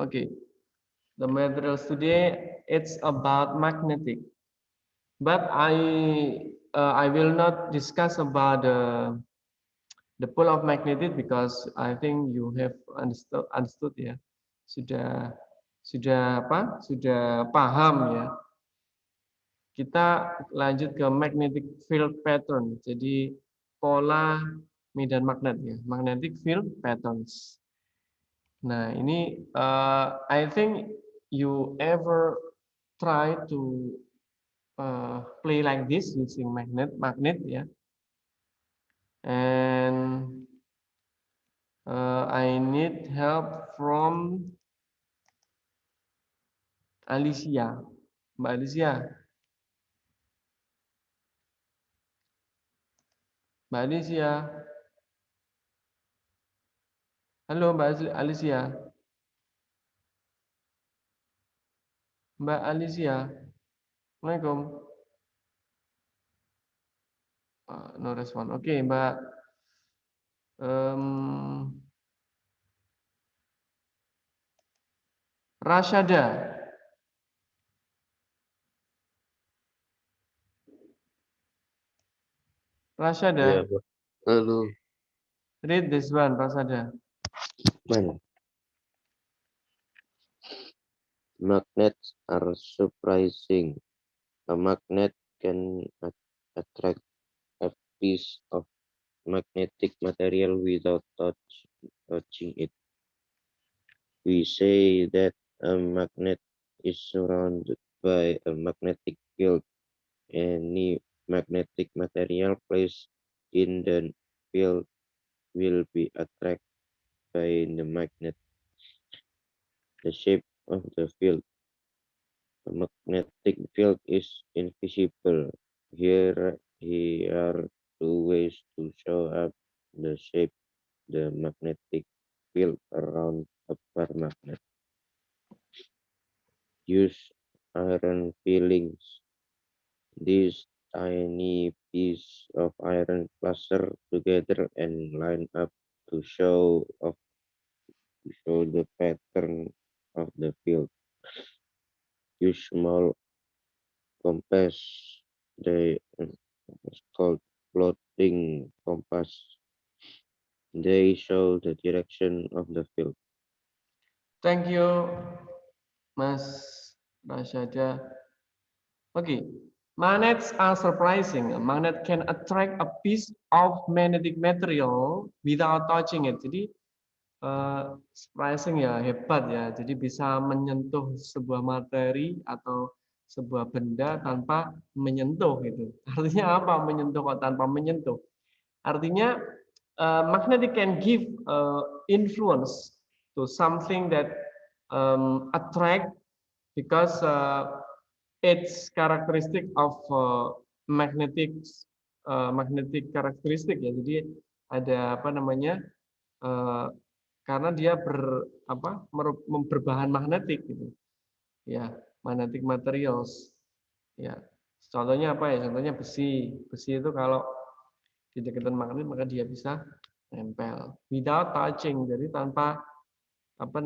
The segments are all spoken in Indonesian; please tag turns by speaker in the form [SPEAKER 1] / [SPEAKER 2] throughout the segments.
[SPEAKER 1] Okay, the materials today it's about magnetic, but I will not discuss about the pole of magnetic because I think you have understood ya, sudah apa? Sudah paham ya. Kita lanjut ke magnetic field pattern. Jadi pola medan magnet ya, magnetic field patterns. Nah, ini I think you ever try to play like this using magnet ya. And I need help from Alicia. Mbak Alicia. Mbak Alicia. Halo Mbak Alicia. Mbak Alicia. Assalamualaikum. No respon. Oke, Mbak Rashada. Rashada.
[SPEAKER 2] Ya, halo.
[SPEAKER 1] Read this one, Rashada.
[SPEAKER 2] Mana? Magnets are surprising. A magnet can attract a piece of magnetic material without touching it. We say that a magnet is surrounded by a magnetic field. Any magnetic material placed in the field will be attracted by the magnet. The shape of the field. The magnetic field is invisible. Here are two ways to show up the shape the magnetic field around a permagnet. Use iron filings. These tiny pieces of iron cluster together and line up to show the pattern of the field. Use small compass. They called floating compass. They show the direction of the field.
[SPEAKER 1] Thank you, Mas Rashada. Okay, magnets are surprising. A magnet can attract a piece of magnetic material without touching it. Jadi surprising ya, hebat ya. Jadi bisa menyentuh sebuah materi atau sebuah benda tanpa menyentuh gitu. Artinya apa? Menyentuh kok tanpa menyentuh? Artinya magnetic can give influence to something that attract because it's characteristic of magnetic karakteristik ya. Jadi ada apa namanya? Karena dia berbahan magnetik gitu. Ya, magnetic materials. Ya. Contohnya apa ya? Contohnya besi. Besi itu kalau didekatkan magnet maka dia bisa nempel without touching. Jadi tanpa tanpa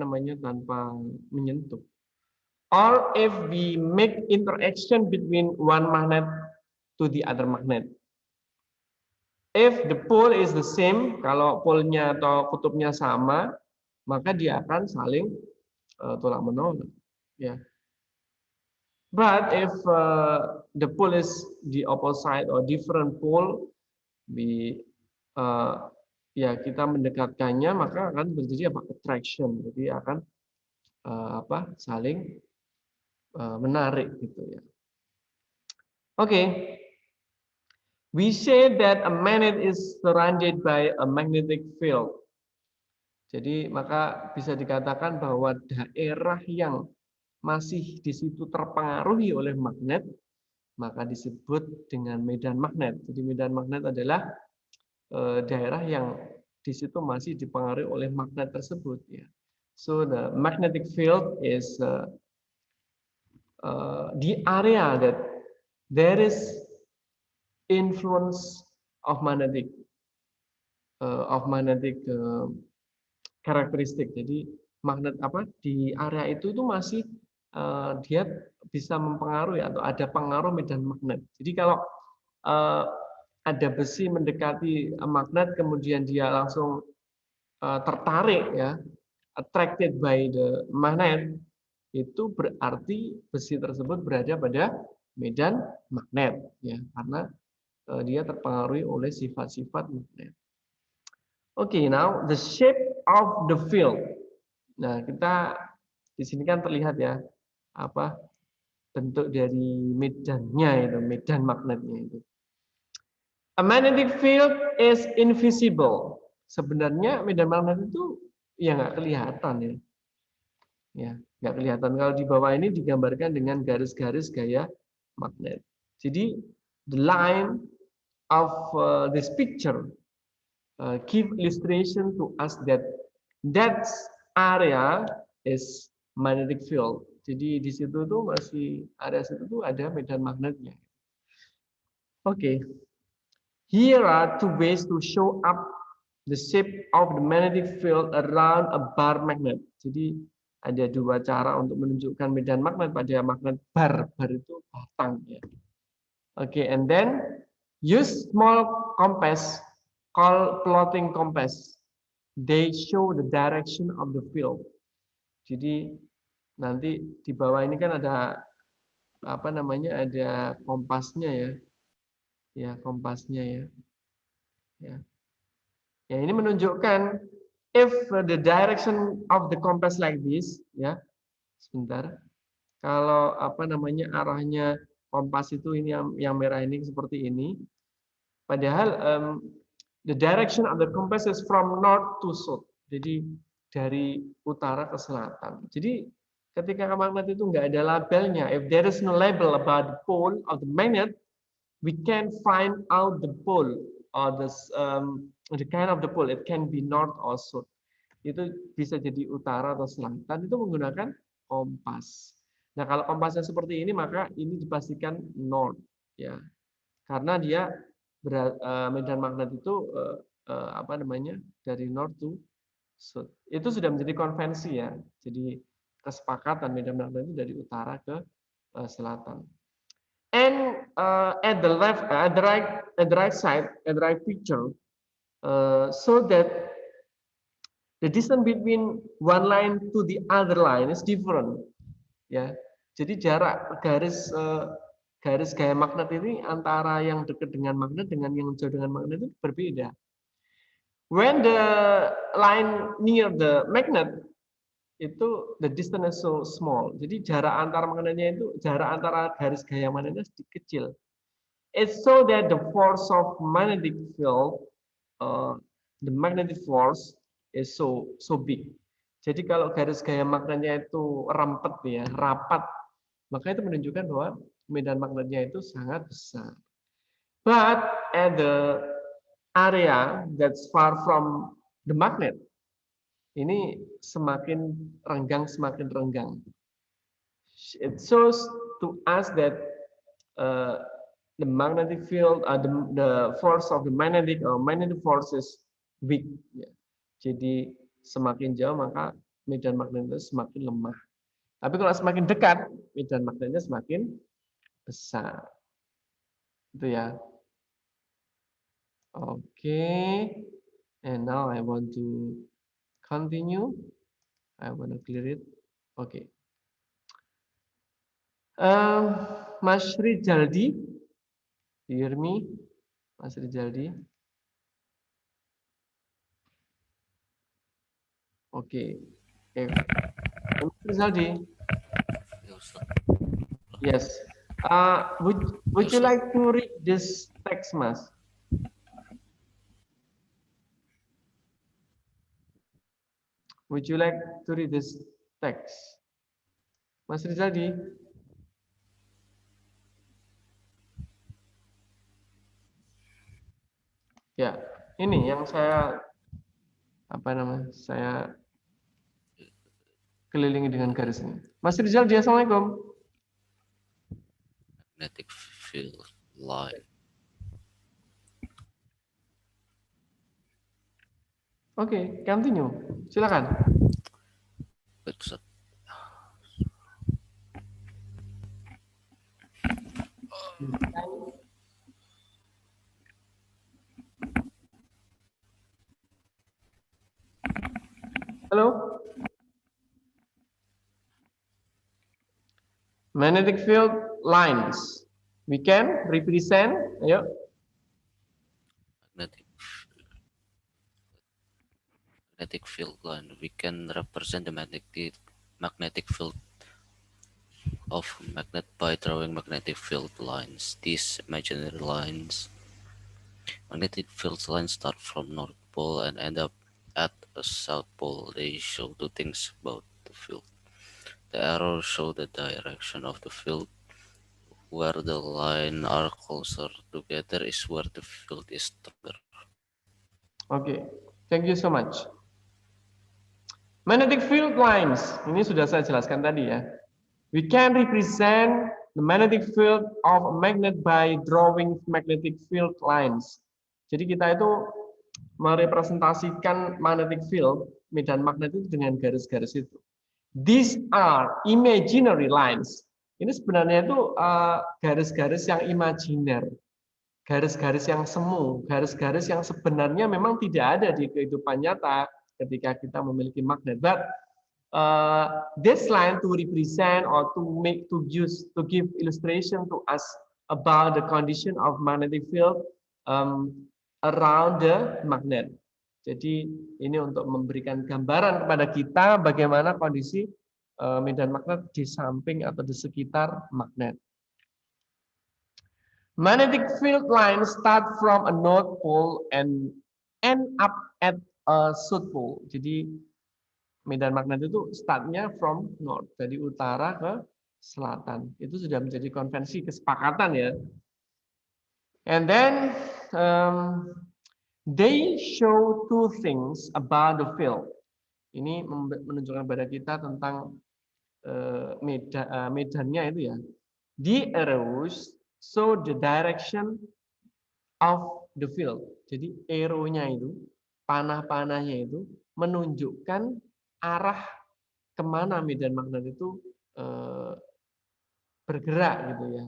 [SPEAKER 1] menyentuh. Or if we make interaction between one magnet to the other magnet. If the pole is the same, kalau polnya atau kutubnya sama, maka dia akan saling tolak menolak. Ya. But if the pole is the opposite or different pole, ya kita mendekatkannya maka akan terjadi attraction. Jadi akan saling menarik gitu ya. Oke. We say that a magnet is surrounded by a magnetic field. Jadi maka bisa dikatakan bahwa daerah yang masih di situ terpengaruhi oleh magnet maka disebut dengan medan magnet. Jadi medan magnet adalah daerah yang di situ masih dipengaruhi oleh magnet tersebut ya. So the magnetic field is the area that there is influence of magnetic karakteristik. Jadi magnet apa di area itu masih dia bisa mempengaruhi atau ada pengaruh medan magnet. Jadi kalau ada besi mendekati magnet kemudian dia langsung tertarik ya, attracted by the magnet, itu berarti besi tersebut berada pada medan magnet ya, karena dia terpengaruhi oleh sifat-sifat magnet. Oke, now the shape of the field. Nah, kita di sini kan terlihat ya apa bentuk dari medannya itu, medan magnetnya itu. A magnetic field is invisible. Sebenarnya medan magnet itu ya nggak kelihatan ya. Ya, nggak kelihatan. Kalau di bawah ini digambarkan dengan garis-garis gaya magnet. Jadi the line of this picture give illustration to us that that area is magnetic field. Jadi di situ tuh masih area situ tuh ada medan magnetnya. Oke. Here are two ways to show up the shape of the magnetic field around a bar magnet. Jadi ada dua cara untuk menunjukkan medan magnet pada magnet bar. Bar itu batang ya. Oke, and then use small compass called plotting compass. They show the direction of the field. Jadi nanti di bawah ini kan ada apa namanya, ada kompasnya ya. Ya, kompasnya ya. Ya. Ya, ini menunjukkan if the direction of the compass like this ya. Sebentar. Kalau apa namanya arahnya kompas itu ini yang merah ini seperti ini. Padahal the direction of the compass is from north to south. Jadi dari utara ke selatan. Jadi ketika magnet itu nggak ada labelnya, if there is no label about the pole of the magnet, we can find out the pole or the kind of the pole. It can be north or south. Itu bisa jadi utara atau selatan. Itu menggunakan kompas. Nah, kalau kompasnya seperti ini maka ini dipastikan north ya. Karena dia medan magnet itu apa namanya dari north to south. Itu sudah menjadi konvensi ya. Jadi kesepakatan medan magnet itu dari utara ke selatan. And at the right side, at the right picture, so that the distance between one line to the other line is different. Ya, jadi jarak garis gaya magnet ini antara yang dekat dengan magnet dengan yang jauh dengan magnet itu berbeda. When the line near the magnet itu the distance is so small. Jadi jarak antara magnetnya itu jarak antara garis gaya magnetnya sedikit kecil. It's so that the force of magnetic field, the magnetic force is so big. Jadi kalau garis gaya magnetnya itu rampet ya, rapat, maka itu menunjukkan bahwa medan magnetnya itu sangat besar. But at the area that's far from the magnet, ini semakin renggang. It shows to us that the magnetic field, the force of the magnetic force is weak. Ya. Jadi semakin jauh maka medan magnetnya semakin lemah. Tapi kalau semakin dekat, medan magnetnya semakin besar. Itu ya. Okay. And now I want to continue. I want to clear it. Okay. Mas Rijaldi, do you hear me? Mas Rijaldi. Okay. Mas Rijaldi. Yes. Would you like to read this text, Mas? Would you like to read this text? Mas Rizaldi? Ya, ini yang saya saya kelilingi dengan garis ini. Mas Rizaldi, assalamualaikum.
[SPEAKER 3] Magnetic field line.
[SPEAKER 1] Oke, continue. Silakan.
[SPEAKER 3] except
[SPEAKER 1] Halo? Magnetic field lines. We can represent, ayo.
[SPEAKER 3] magnetic magnetic field line. We can represent the magnetic field of magnet by drawing magnetic field lines. These imaginary magnetic field lines start from North Pole and end up at a South Pole. They show two things about the field. The arrows show the direction of the field. Where the lines are closer together is where the field is stronger.
[SPEAKER 1] Oke, thank you so much. Magnetic field lines, ini sudah saya jelaskan tadi ya. We can represent the magnetic field of a magnet by drawing magnetic field lines. Jadi kita itu merepresentasikan magnetic field, medan magnet itu dengan garis-garis itu. These are imaginary lines. Ini sebenarnya itu garis-garis yang imajiner. Garis-garis yang semu, garis-garis yang sebenarnya memang tidak ada di kehidupan nyata ketika kita memiliki magnet. But this line to represent or to give illustration to us about the condition of magnetic field around the magnet. Jadi ini untuk memberikan gambaran kepada kita bagaimana kondisi medan magnet di samping atau di sekitar magnet. Magnetic field lines start from a north pole and end up at a south pole. Jadi medan magnet itu startnya from north, dari utara ke selatan. Itu sudah menjadi konvensi kesepakatan ya. And then they show two things about the field. Ini menunjukkan kepada kita tentang medannya itu ya. The arrows show the direction of the field. Jadi arrow-nya itu, panah-panahnya itu menunjukkan arah kemana medan magnet itu bergerak gitu ya.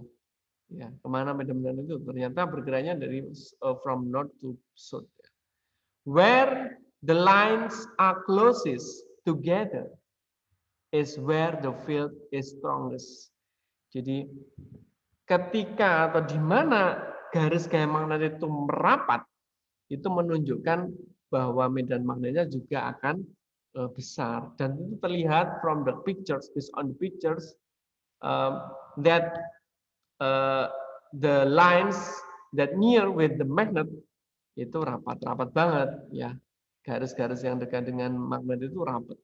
[SPEAKER 1] Ya, kemana medan magnet itu ternyata bergeraknya dari from north to south. Where the lines are closest together is where the field is strongest. Jadi ketika atau di mana garis gaya magnet itu merapat, itu menunjukkan bahwa medan magnetnya juga akan besar, dan itu terlihat from the pictures, based on the pictures that the lines that near with the magnet itu rapat banget ya, garis-garis yang dekat dengan magnet itu rapat.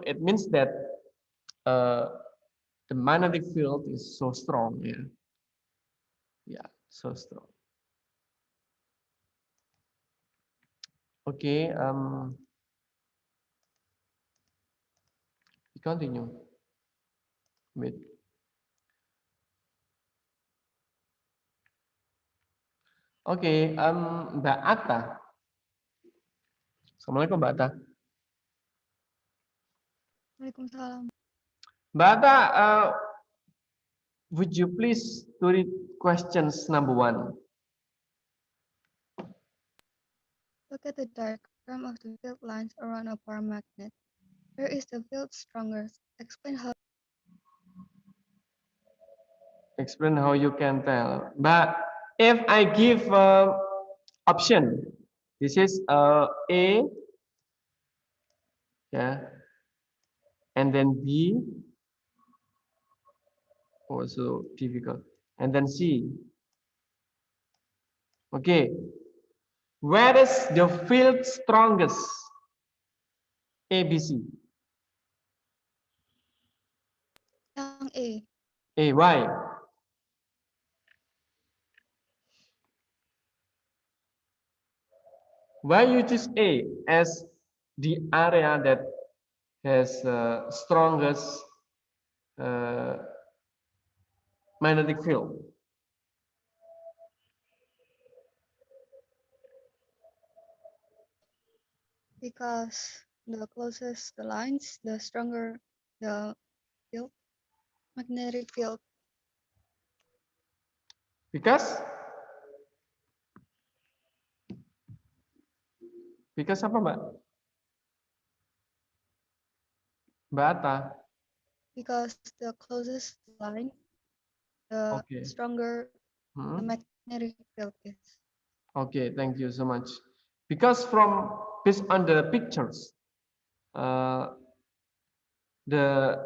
[SPEAKER 1] It means that the magnetic field is so strong ya. Yeah, so strong. Okay, we continue. Wait. Okay, Mbak Atta. Assalamualaikum Mbak Atta.
[SPEAKER 4] Waalaikumsalam.
[SPEAKER 1] Mbak Atta, would you please to read questions number 1?
[SPEAKER 4] Look at the diagram of the field lines around a bar magnet. Where is the field strongest? Explain how.
[SPEAKER 1] Explain how you can tell. But if I give option, this is A, yeah, and then B, also difficult, and then C. Okay, where is the field strongest? A, B, C.
[SPEAKER 4] Yang A.
[SPEAKER 1] A, why? Why you choose A as the area that has strongest magnetic field?
[SPEAKER 4] Because the closest the lines, the stronger the field, magnetic field.
[SPEAKER 1] Because apa, Mbak? Mbak Atta.
[SPEAKER 4] Because the closest the line, the
[SPEAKER 1] Okay.
[SPEAKER 4] stronger the magnetic field is.
[SPEAKER 1] Okay, thank you so much. Because based on the pictures, the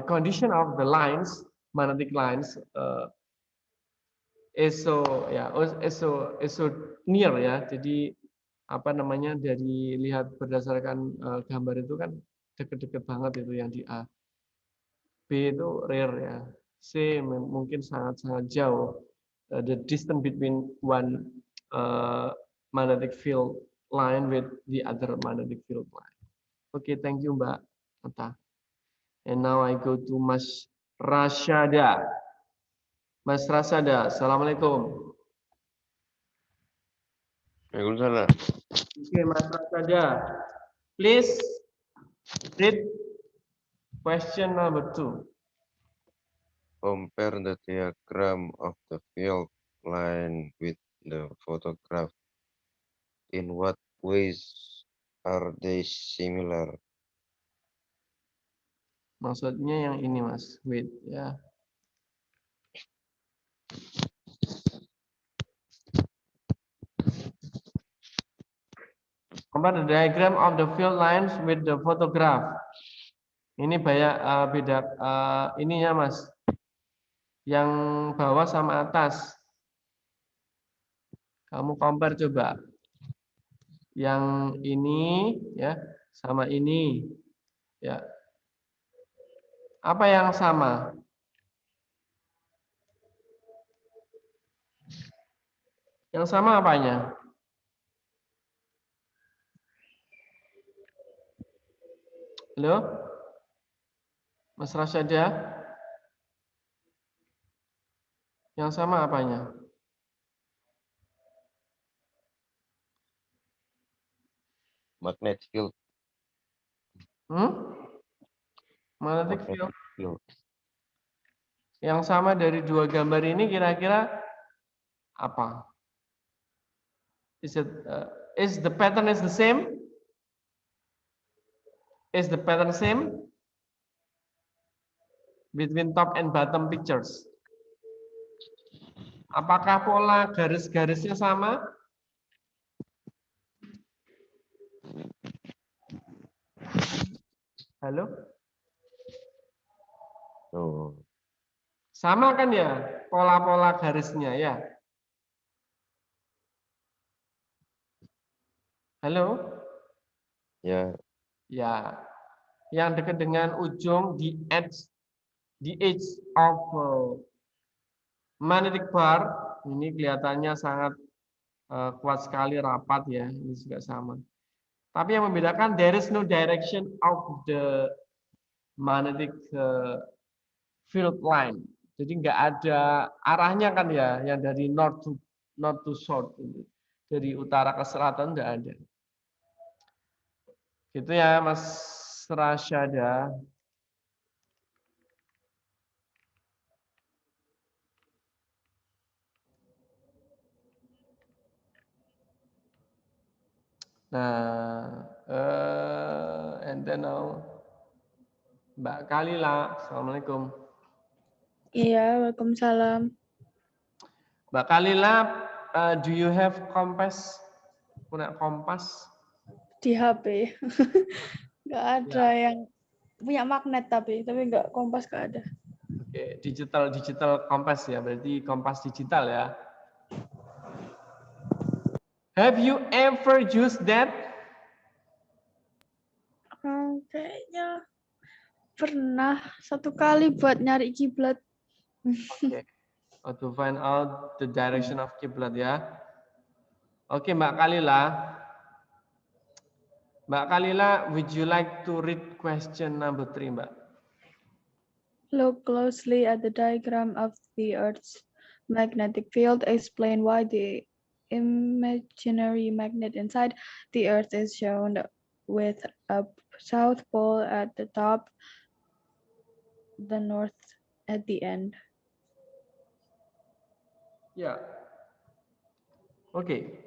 [SPEAKER 1] condition of the lines, magnetic lines, is so near ya. Jadi apa namanya, dari lihat berdasarkan gambar itu kan deket-deket banget itu yang di A. B itu rare ya. C mungkin sangat-sangat jauh. The distance between one magnetic field line with the other magnetic field line. Okay, thank you Mbak Atta. And now I go to Mas Rasyada. Mas Rasyada, Assalamualaikum.
[SPEAKER 2] Waalaikumsalam.
[SPEAKER 1] Okay, Mas Rasyada, please read question number 2.
[SPEAKER 2] Compare the diagram of the field line with the photograph. In what ways are they similar?
[SPEAKER 1] Maksudnya yang ini Mas, wait ya. Compare the diagram of the field lines with the photograph. Ini banyak beda ininya Mas. Yang bawah sama atas. Kamu compare coba. Yang ini ya sama ini. Ya. Apa yang sama? Yang sama apanya? Halo? Mas Rasyada? Yang sama apanya?
[SPEAKER 2] Magnetic field.
[SPEAKER 1] Magnetic field.
[SPEAKER 2] field.
[SPEAKER 1] Yang sama dari dua gambar ini kira-kira apa? Is the pattern is the same? Is the pattern same between top and bottom pictures? Apakah pola garis-garisnya sama? Halo?
[SPEAKER 2] Oh,
[SPEAKER 1] Sama kan ya pola-pola garisnya ya? Halo?
[SPEAKER 2] ya.
[SPEAKER 1] Ya. Yang dekat dengan ujung the edge of magnetic bar ini kelihatannya sangat kuat sekali, rapat ya. Ini juga sama. Tapi yang membedakan there is no direction of the magnetic field line. Jadi nggak ada arahnya kan ya, yang dari north to south, dari utara ke selatan nggak ada. Gitu ya Mas Rasyada. Nah, and then now Mbak Kalila, Assalamualaikum.
[SPEAKER 5] Iya, waalaikumsalam.
[SPEAKER 1] Mbak Kalila, do you have kompas? Punya kompas?
[SPEAKER 5] Di HP. Nggak ada yang punya magnet tapi nggak kompas nggak ada.
[SPEAKER 1] Oke, digital kompas ya, berarti kompas digital ya. Have you ever used that?
[SPEAKER 5] Kayaknya pernah satu kali buat nyari kiblat.
[SPEAKER 1] Oke. To find out the direction of kiblat ya. Oke, Mbak Kalila. Mbak Kalila, would you like to read question number 3, Mbak?
[SPEAKER 5] Look closely at the diagram of the Earth's magnetic field. Explain why the imaginary magnet inside the Earth is shown with a south pole at the top, the north at the end.
[SPEAKER 1] Ya. Oke.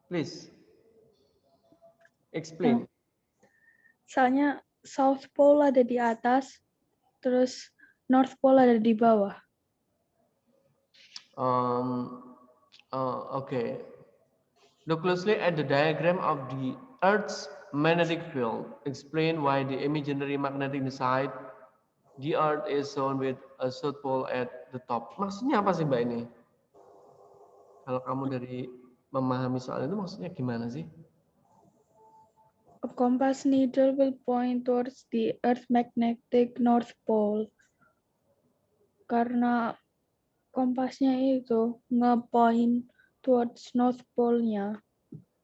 [SPEAKER 1] Please explain.
[SPEAKER 5] Soalnya south pole ada di atas, terus north pole ada di bawah.
[SPEAKER 1] Okay. Look closely at the diagram of the Earth's magnetic field. Explain why the imaginary magnetic inside the Earth is shown with a south pole at the top. Maksudnya apa sih Mbak ini? Kalau kamu dari memahami soal itu maksudnya gimana sih?
[SPEAKER 5] A compass needle will point towards the Earth's magnetic north pole. Karena kompasnya itu nge-point towards north pole-nya.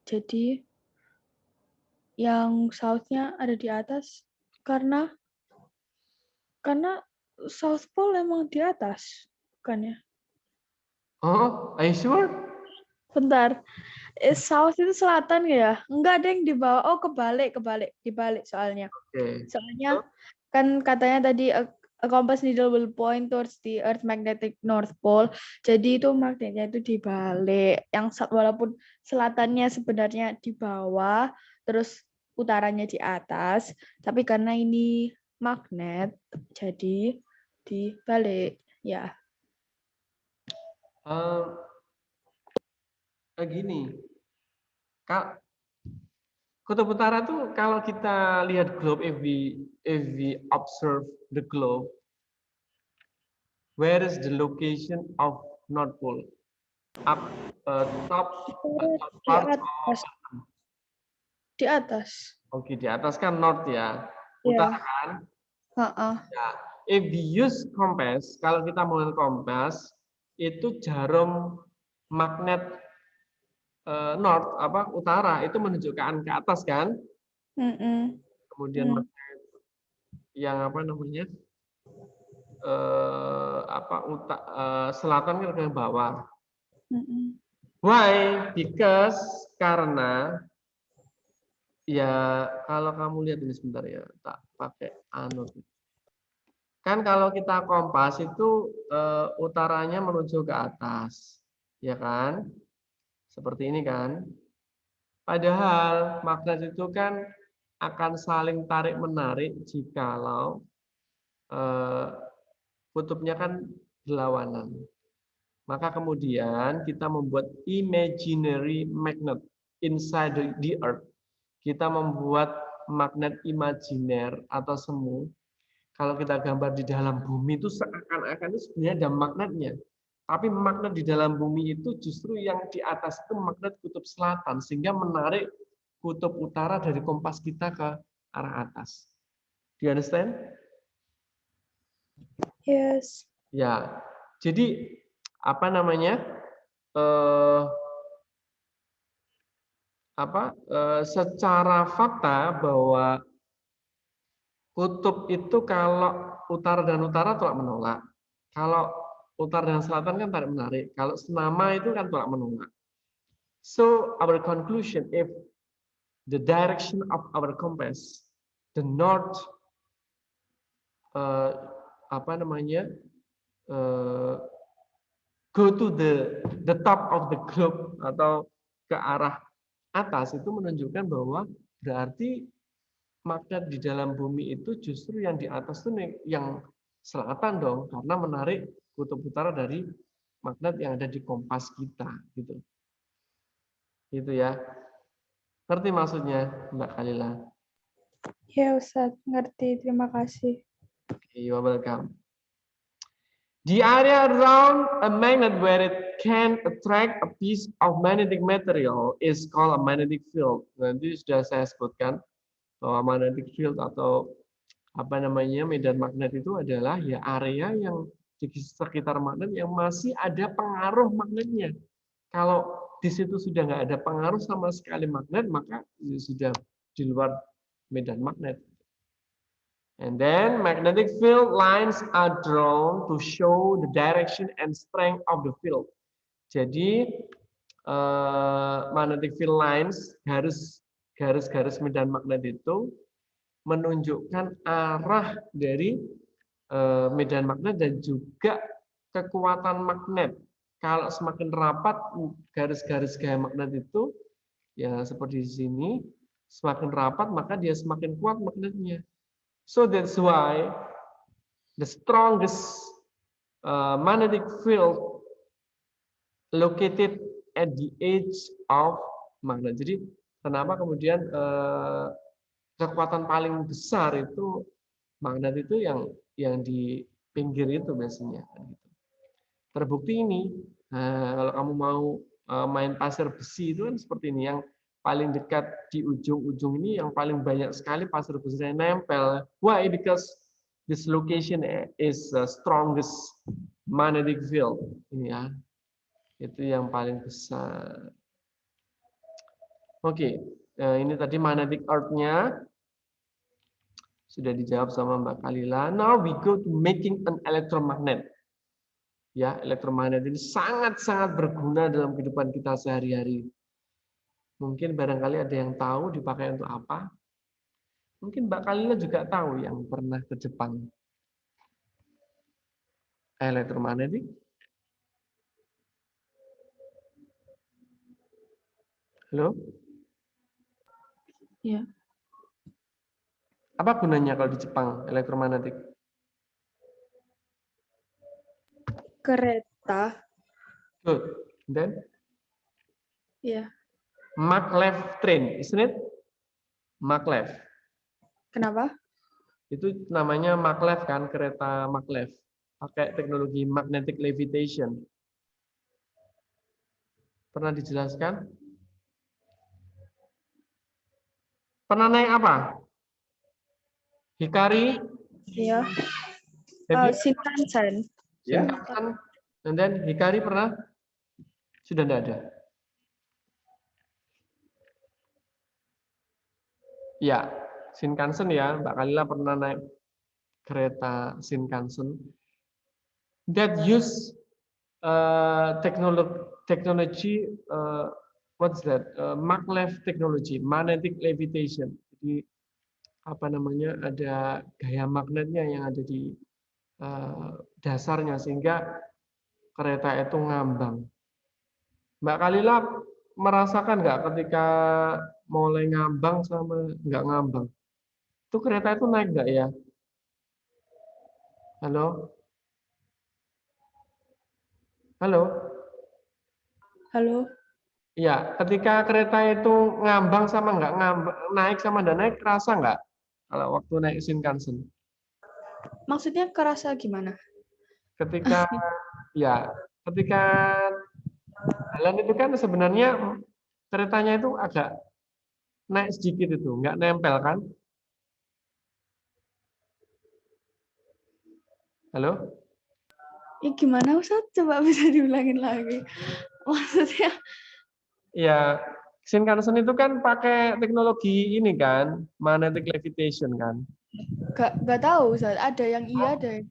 [SPEAKER 5] Jadi yang south-nya ada di atas karena south pole emang di atas, bukan ya?
[SPEAKER 1] Oh, are you sure?
[SPEAKER 5] Bentar. South itu selatan ya? Enggak ada yang di bawah. Oh, dibalik soalnya.
[SPEAKER 1] Oke.
[SPEAKER 5] Soalnya kan katanya tadi a compass needle will point towards the Earth magnetic north pole. Jadi itu magnetnya itu dibalik. Yang walaupun selatannya sebenarnya di bawah, terus utaranya di atas, tapi karena ini magnet, jadi dibalik. Ya.
[SPEAKER 1] Gini, Kak, kutub utara tuh kalau kita lihat globe, if we observe the globe, where is the location of North Pole? Up, top,
[SPEAKER 5] Di atas. Di atas.
[SPEAKER 1] Oke, di atas kan North ya, utara kan? Ya. If we use compass, kalau kita menggunakan kompas, itu jarum magnet north utara itu menunjukkan ke atas kan? Kemudian magnet yang selatan kan ke bawah. Why? Because karena ya kalau kamu lihat ini sebentar ya, tak pakai anut. Kan kalau kita kompas itu utaranya menuju ke atas, ya kan? Seperti ini kan? Padahal magnet itu kan akan saling tarik-menarik jikalau kutubnya kan berlawanan. Maka kemudian kita membuat imaginary magnet inside the earth. Kita membuat magnet imajiner atau semu. Kalau kita gambar di dalam bumi itu seakan-akan itu sebenarnya ada magnetnya. Tapi magnet di dalam bumi itu justru yang di atas itu magnet kutub selatan, sehingga menarik kutub utara dari kompas kita ke arah atas. Do you understand?
[SPEAKER 5] Yes.
[SPEAKER 1] Ya, jadi secara fakta bahwa kutub itu kalau utara dan utara tolak menolak. Kalau utara dan selatan kan tarik menarik. Kalau senama itu kan tolak menolak. So our conclusion, if the direction of our compass, the north, go to the top of the globe atau ke arah atas, itu menunjukkan bahwa berarti magnet di dalam bumi itu justru yang di atas itu yang selatan dong, karena menarik kutub utara dari magnet yang ada di kompas kita, gitu. Gitu ya. Ngerti maksudnya, Mbak Khalila?
[SPEAKER 5] Ya, Ustadz, ngerti. Terima kasih.
[SPEAKER 1] Okay, you're welcome. The area around a magnet where it can attract a piece of magnetic material is called a magnetic field. Nanti sudah saya sebutkan bahwa magnetic field atau medan magnet itu adalah ya area yang di sekitar magnet yang masih ada pengaruh magnetnya. Kalau di situ sudah nggak ada pengaruh sama sekali magnet, maka sudah di luar medan magnet. And then magnetic field lines are drawn to show the direction and strength of the field. Jadi magnetic field lines, garis-garis medan magnet itu menunjukkan arah dari medan magnet dan juga kekuatan magnet. Kalau semakin rapat garis-garis gaya magnet itu, ya seperti di sini, semakin rapat maka dia semakin kuat magnetnya. So that's why the strongest magnetic field located at the edge of magnet. Jadi kenapa kemudian kekuatan paling besar itu magnet itu yang di pinggir itu biasanya. Terbukti ini, kalau kamu mau main pasir besi itu kan seperti ini, yang paling dekat di ujung-ujung ini yang paling banyak sekali pasir besi yang nempel. Why? Because this location is the strongest magnetic field. Ini ya, itu yang paling besar. Oke, ini tadi magnetic earth-nya. Sudah dijawab sama Mbak Kalila. Now we go to making an electromagnet. Ya, elektromagnet ini sangat-sangat berguna dalam kehidupan kita sehari-hari. Mungkin barangkali ada yang tahu dipakai untuk apa. Mungkin Mbak Kalila juga tahu yang pernah ke Jepang. Elektromagnetik. Halo?
[SPEAKER 5] Ya.
[SPEAKER 1] Apa gunanya kalau di Jepang elektromagnetik?
[SPEAKER 5] Kereta.
[SPEAKER 1] Good. Then?
[SPEAKER 5] Ya.
[SPEAKER 1] Maglev train, isn't it? Maglev.
[SPEAKER 5] Kenapa?
[SPEAKER 1] Itu namanya maglev kan, kereta maglev. Pakai teknologi magnetic levitation. Pernah dijelaskan? Pernah naik apa? Hikari?
[SPEAKER 5] Iya. Shinkansen.
[SPEAKER 1] Shinkansen. And then Hikari pernah? Sudah tidak ada. Ya, Shinkansen ya, Mbak Kalila pernah naik kereta Shinkansen. That use technology, what's that? Maglev technology, magnetic levitation. Jadi apa namanya? Ada gaya magnetnya yang ada di dasarnya sehingga kereta itu ngambang. Mbak Kalila merasakan nggak ketika mulai ngambang sama nggak ngambang? Itu kereta itu naik nggak ya? Halo? Halo?
[SPEAKER 5] Halo.
[SPEAKER 1] Ya, ketika kereta itu ngambang sama nggak ngambang, naik sama nggak naik, kerasa nggak? Kalau waktu naik Shinkansen.
[SPEAKER 5] Maksudnya kerasa gimana?
[SPEAKER 1] Ketika ketika jalan itu kan sebenarnya keretanya itu agak naik sedikit itu, nggak nempel kan? Halo?
[SPEAKER 5] Gimana Ustaz? Coba bisa diulangin lagi. Maksudnya?
[SPEAKER 1] Ya, Shinkansen itu kan pakai teknologi ini kan, magnetic levitation kan.
[SPEAKER 5] Gak tahu Ustaz. Ada yang iya, ada yang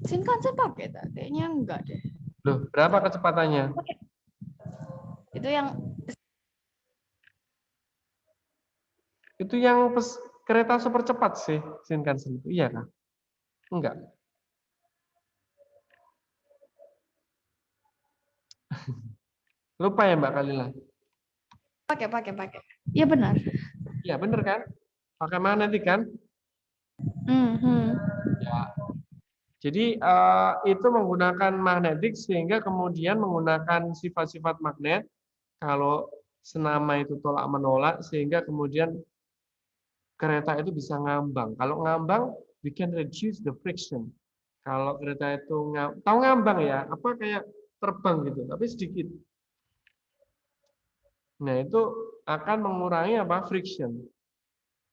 [SPEAKER 5] Shinkansen pakai tak? Kayaknya enggak deh.
[SPEAKER 1] Loh, berapa kecepatannya?
[SPEAKER 5] Itu yang
[SPEAKER 1] kereta super cepat sih Shinkansen itu, iya kan? Enggak. Lupa ya Mbak Kalila?
[SPEAKER 5] pakai. Iya benar.
[SPEAKER 1] Iya bener kan? Pakai magnetik kan? Ya. Jadi itu menggunakan magnetik sehingga kemudian menggunakan sifat-sifat magnet. Kalau senama itu tolak menolak sehingga kemudian kereta itu bisa ngambang. Kalau ngambang, we can reduce the friction. Kalau kereta itu tahu ngambang ya, apa kayak terbang gitu, tapi sedikit. Nah, itu akan mengurangi apa? Friction.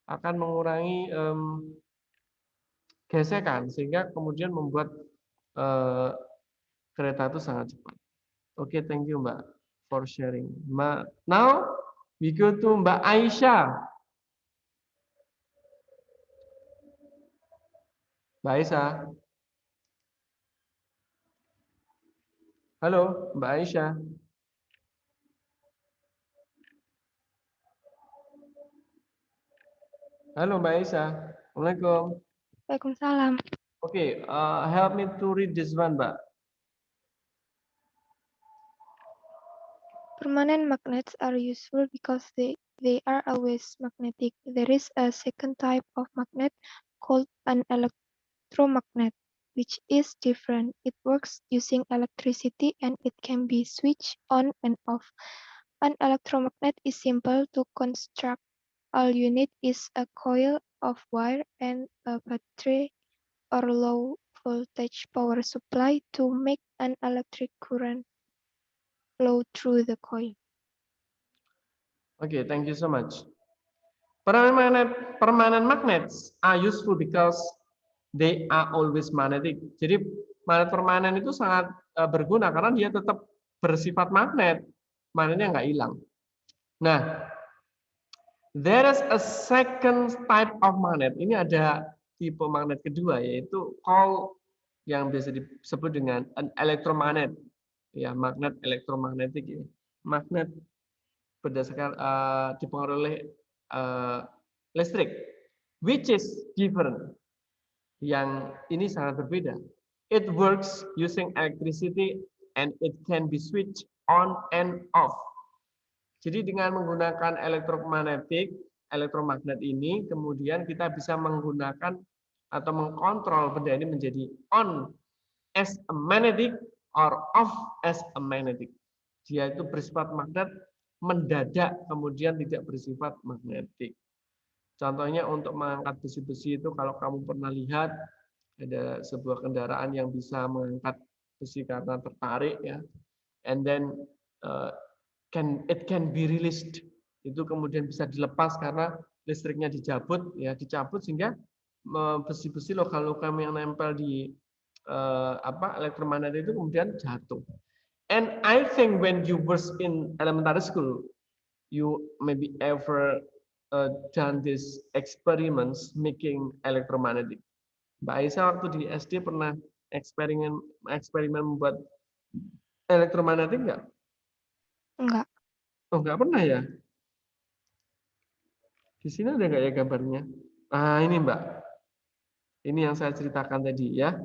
[SPEAKER 1] Akan mengurangi gesekan sehingga kemudian membuat kereta itu sangat cepat. Oke, thank you Mbak for sharing. Now we go to Mbak Aisyah. Mbak Aisyah. Halo, Mbak Aisyah. Halo Mbak Aisyah. Assalamualaikum.
[SPEAKER 4] Waalaikumsalam.
[SPEAKER 1] Okay, help me to read this one, Mbak.
[SPEAKER 4] Permanent magnets are useful because they are always magnetic. There is a second type of magnet called an electromagnet, which is different. It works using electricity and it can be switched on and off. An electromagnet is simple to construct. All you need is a coil of wire and a battery or low voltage power supply to make an electric current flow through the coil.
[SPEAKER 1] Okay, thank you so much. Permanent magnets are useful because they are always magnetic. Jadi magnet permanen itu sangat berguna karena dia tetap bersifat magnet. Magnetnya nggak hilang. Nah, there is a second type of magnet. Ini ada tipe magnet kedua yaitu called yang biasa disebut dengan an electromagnet. Ya, magnet elektromagnetik ini. Magnet berdasarkan dipengaruhi oleh listrik, which is different. Yang ini sangat berbeda. It works using electricity and it can be switched on and off. Jadi dengan menggunakan elektromagnet ini, kemudian kita bisa menggunakan atau mengkontrol benda ini menjadi on as a magnetic or off as a magnetic. Dia itu bersifat magnet mendadak, kemudian tidak bersifat magnetik. Contohnya untuk mengangkat besi-besi itu kalau kamu pernah lihat ada sebuah kendaraan yang bisa mengangkat besi karena tertarik ya, and then it can be released, itu kemudian bisa dilepas karena listriknya dicabut sehingga besi-besi logam-logam yang nempel di elektromagnet itu kemudian jatuh. And I think when you were in elementary school, you maybe ever done these experiments making electromagnetic. Mbak Aisyah waktu di SD pernah eksperimen membuat elektromagnetik nggak?
[SPEAKER 4] Enggak.
[SPEAKER 1] Oh, nggak pernah ya? Di sini ada nggak ya gambarnya? Ah, ini Mbak. Ini yang saya ceritakan tadi ya.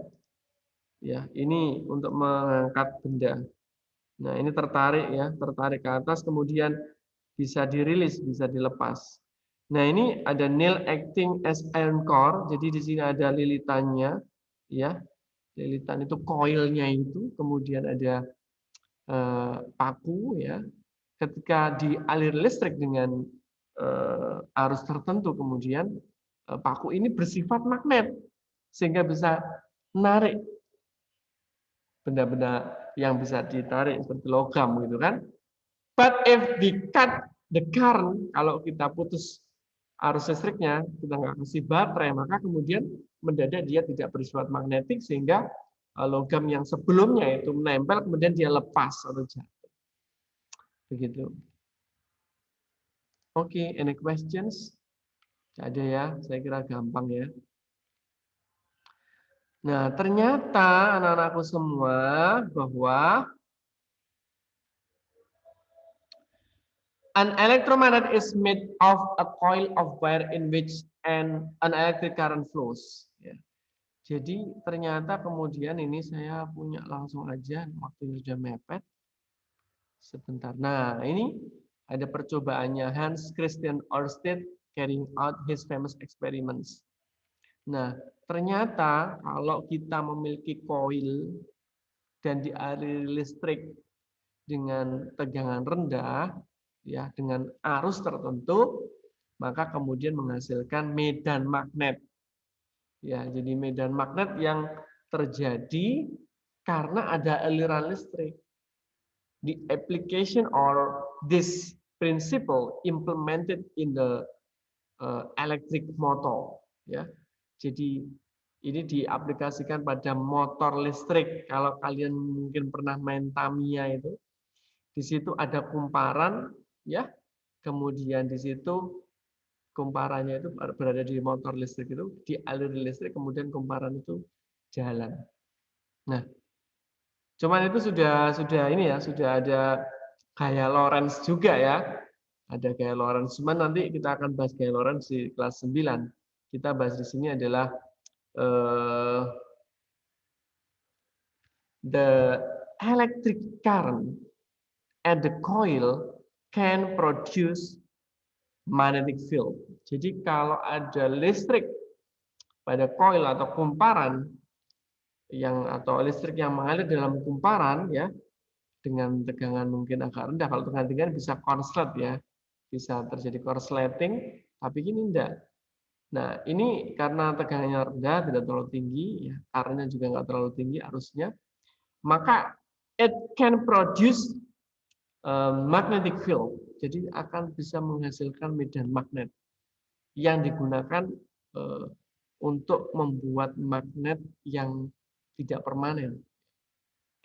[SPEAKER 1] Ya, ini untuk mengangkat benda. Nah, ini tertarik ke atas, kemudian bisa dirilis, bisa dilepas. Nah, ini ada nail acting as iron core. Jadi di sini ada lilitannya, ya. Lilitan itu coilnya itu, kemudian ada paku, ya. Ketika dialir listrik dengan arus tertentu, kemudian paku ini bersifat magnet, sehingga bisa menarik benda-benda yang bisa ditarik seperti logam gitu kan. But if we cut the current, kalau kita putus arus listriknya, kita nggak kasih baterai, maka kemudian mendadak dia tidak bersifat magnetik sehingga logam yang sebelumnya itu menempel kemudian dia lepas atau jatuh. Begitu. Oke, any questions? Nggak ada ya, saya kira gampang ya. Nah, ternyata anak-anakku semua bahwa an electromagnet is made of a coil of wire in which an electric current flows. Ya. Jadi ternyata kemudian ini saya punya langsung aja, waktunya sudah mepet. Sebentar. Nah, ini ada percobaannya Hans Christian Ørsted carrying out his famous experiments. Nah, ternyata kalau kita memiliki koil dan dialiri listrik dengan tegangan rendah, ya dengan arus tertentu, maka kemudian menghasilkan medan magnet. Ya, jadi medan magnet yang terjadi karena ada aliran listrik. The application or this principle implemented in the electric motor, ya. Jadi ini diaplikasikan pada motor listrik. Kalau kalian mungkin pernah main Tamiya itu, di situ ada kumparan, ya. Kemudian di situ kumparannya itu berada di motor listrik itu, dialiri listrik, kemudian kumparan itu jalan. Nah, cuman itu sudah ini ya, sudah ada gaya Lorentz juga ya. ada gaya Lorentz. Cuman nanti kita akan bahas gaya Lorentz di kelas 9. Kita bahas di sini adalah the electric current at the coil can produce magnetic field. Jadi kalau ada listrik pada coil atau kumparan atau listrik yang mengalir dalam kumparan ya, dengan tegangan mungkin agak rendah. Kalau tegangan tinggi bisa korslet ya, bisa terjadi korsleting, tapi ini enggak. Nah, ini karena tegangannya rendah, tidak terlalu tinggi, ya, current-nya juga nggak terlalu tinggi arusnya, maka it can produce magnetic field. Jadi akan bisa menghasilkan medan magnet yang digunakan untuk membuat magnet yang tidak permanen.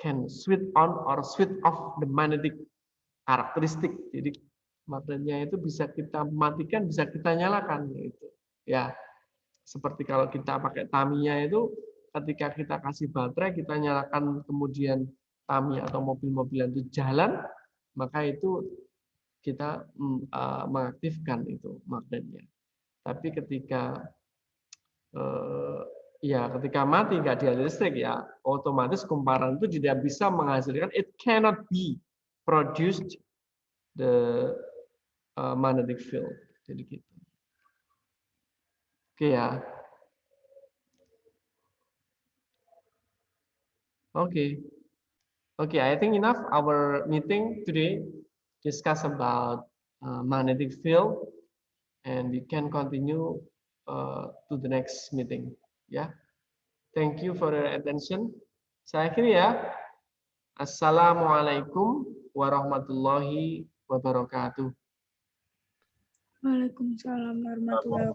[SPEAKER 1] Can switch on or switch off the magnetic karakteristik. Jadi magnetnya itu bisa kita matikan, bisa kita nyalakan gitu. Ya. Seperti kalau kita pakai Tamiya itu ketika kita kasih baterai, kita nyalakan kemudian Tamiya atau mobil-mobilan itu jalan, maka itu kita mengaktifkan itu magnetnya. Tapi ketika ketika mati nggak ada listrik ya, otomatis kumparan itu tidak bisa menghasilkan, it cannot be produced the magnetic field. Jadi gitu. Oke ya. Okay, I think enough our meeting today discuss about magnetic field, and we can continue to the next meeting. Yeah, thank you for your attention. Saya akhiri ya. Assalamualaikum warahmatullahi wabarakatuh.
[SPEAKER 5] Waalaikumsalam warahmatullahi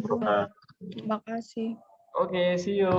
[SPEAKER 5] wabarakatuh. Terima kasih.
[SPEAKER 1] Okay, see you.